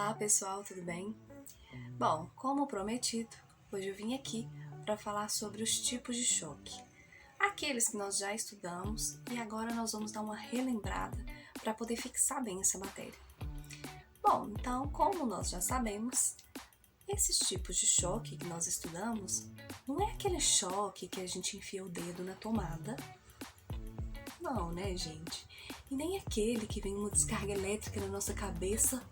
Olá pessoal, tudo bem? Bom, como prometido, hoje eu vim aqui para falar sobre os tipos de choque. Aqueles que nós já estudamos e agora nós vamos dar uma relembrada para poder fixar bem essa matéria. Bom, então, como nós já sabemos, esses tipos de choque que nós estudamos não é aquele choque que a gente enfia o dedo na tomada. Não, né, gente? E nem aquele que vem uma descarga elétrica na nossa cabeça.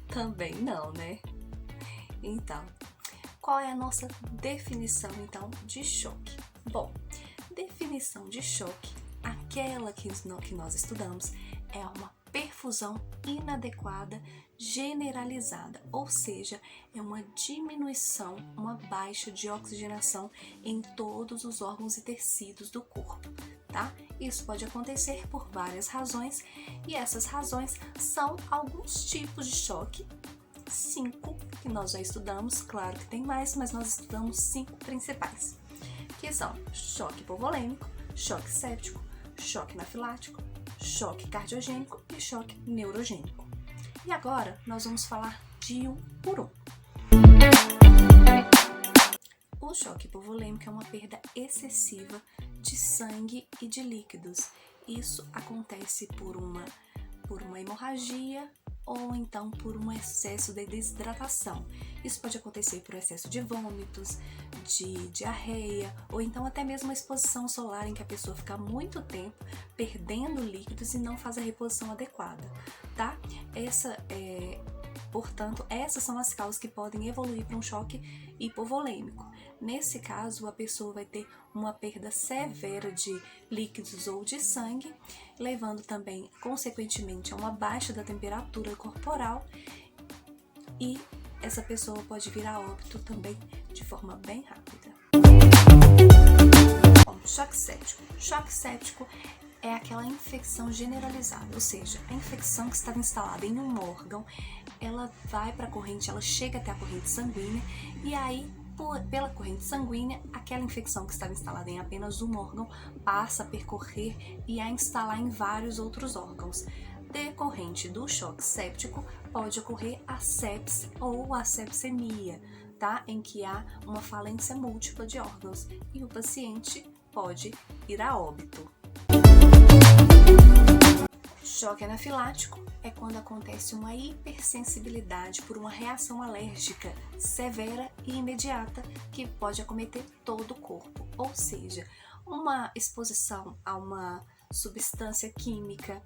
Também não, né? Então, qual é a nossa definição, então, de choque? Bom, definição de choque, aquela que nós estudamos, é uma perfusão inadequada generalizada, ou seja, é uma diminuição, uma baixa de oxigenação em todos os órgãos e tecidos do corpo, tá? Isso pode acontecer por várias razões e essas razões são alguns tipos de choque, 5 que nós já estudamos, claro que tem mais, mas nós estudamos 5 principais, que são choque hipovolêmico, choque séptico, choque anafilático, choque cardiogênico e choque neurogênico. E agora nós vamos falar de um por um. O choque hipovolêmico é uma perda excessiva de sangue e de líquidos. Isso acontece por uma hemorragia ou então por um excesso de desidratação. Isso pode acontecer por excesso de vômitos, de diarreia, ou então até mesmo a exposição solar em que a pessoa fica muito tempo perdendo líquidos e não faz a reposição adequada, tá? Portanto, essas são as causas que podem evoluir para um choque hipovolêmico. Nesse caso, a pessoa vai ter uma perda severa de líquidos ou de sangue, levando também, consequentemente, a uma baixa da temperatura corporal e essa pessoa pode vir a óbito também de forma bem rápida. Bom, choque séptico. Choque séptico é aquela infecção generalizada, ou seja, a infecção que estava instalada em um órgão, ela vai para a corrente, ela chega até a corrente sanguínea e aí, pela corrente sanguínea, aquela infecção que estava instalada em apenas um órgão passa a percorrer e a instalar em vários outros órgãos. Decorrente do choque séptico, pode ocorrer a sepse ou a sepsemia, tá? Em que há uma falência múltipla de órgãos e o paciente pode ir a óbito. Choque anafilático é quando acontece uma hipersensibilidade por uma reação alérgica severa e imediata que pode acometer todo o corpo, ou seja, uma exposição a uma substância química,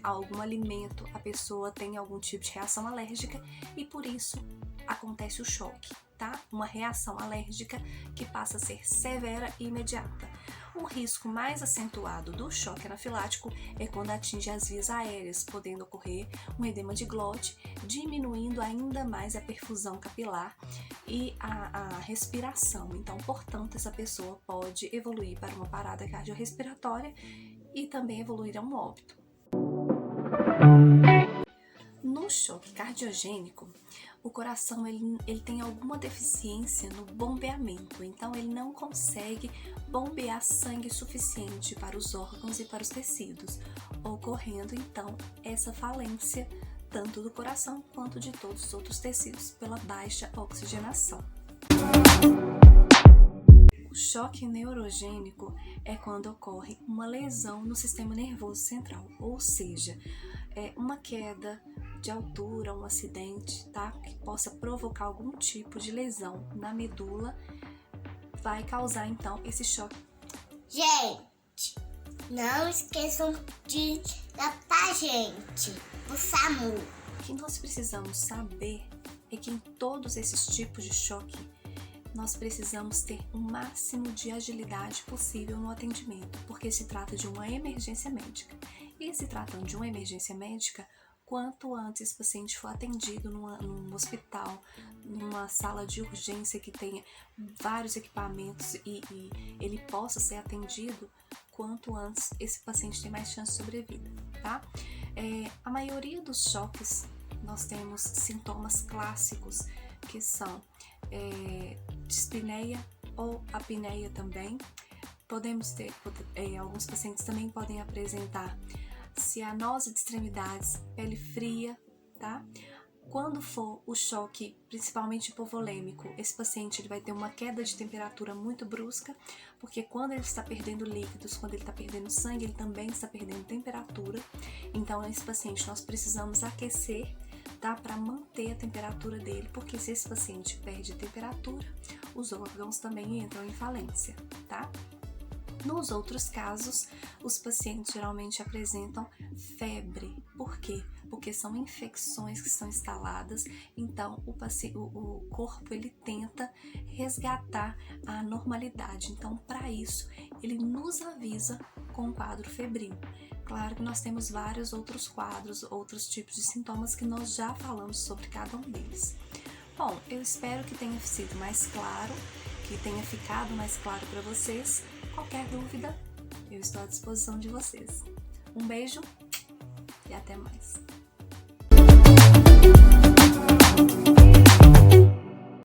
a algum alimento, a pessoa tem algum tipo de reação alérgica e por isso acontece o choque, tá? Uma reação alérgica que passa a ser severa e imediata. O risco mais acentuado do choque anafilático é quando atinge as vias aéreas, podendo ocorrer um edema de glote, diminuindo ainda mais a perfusão capilar e a respiração. Então, portanto, essa pessoa pode evoluir para uma parada cardiorrespiratória e também evoluir a um óbito. No choque cardiogênico, o coração ele tem alguma deficiência no bombeamento, então ele não consegue bombear sangue suficiente para os órgãos e para os tecidos, ocorrendo então essa falência tanto do coração quanto de todos os outros tecidos pela baixa oxigenação. O choque neurogênico é quando ocorre uma lesão no sistema nervoso central, ou seja, uma queda de altura, um acidente, tá? Que possa provocar algum tipo de lesão na medula, vai causar então esse choque. Gente, não esqueçam de dar pra gente, o SAMU. O que nós precisamos saber é que em todos esses tipos de choque, nós precisamos ter o máximo de agilidade possível no atendimento, porque se trata de uma emergência médica. E se tratando de uma emergência médica, quanto antes o paciente for atendido num hospital, numa sala de urgência que tenha vários equipamentos e ele possa ser atendido, quanto antes esse paciente tem mais chance de sobrevida, tá? A maioria dos choques, nós temos sintomas clássicos, que são dispneia ou apneia também. Podemos ter, alguns pacientes também podem apresentar cianose de extremidades, pele fria, tá? Quando for o choque, principalmente hipovolêmico, esse paciente ele vai ter uma queda de temperatura muito brusca, porque quando ele está perdendo líquidos, quando ele está perdendo sangue, ele também está perdendo temperatura. Então, esse paciente nós precisamos aquecer, tá? Para manter a temperatura dele, porque se esse paciente perde temperatura, os órgãos também entram em falência, tá? Nos outros casos, os pacientes geralmente apresentam febre. Por quê? Porque são infecções que estão instaladas, então o corpo ele tenta resgatar a normalidade. Então, para isso, ele nos avisa com um quadro febril. Claro que nós temos vários outros quadros, outros tipos de sintomas que nós já falamos sobre cada um deles. Bom, eu espero que tenha sido mais claro, que tenha ficado mais claro para vocês. Qualquer dúvida, eu estou à disposição de vocês. Um beijo e até mais.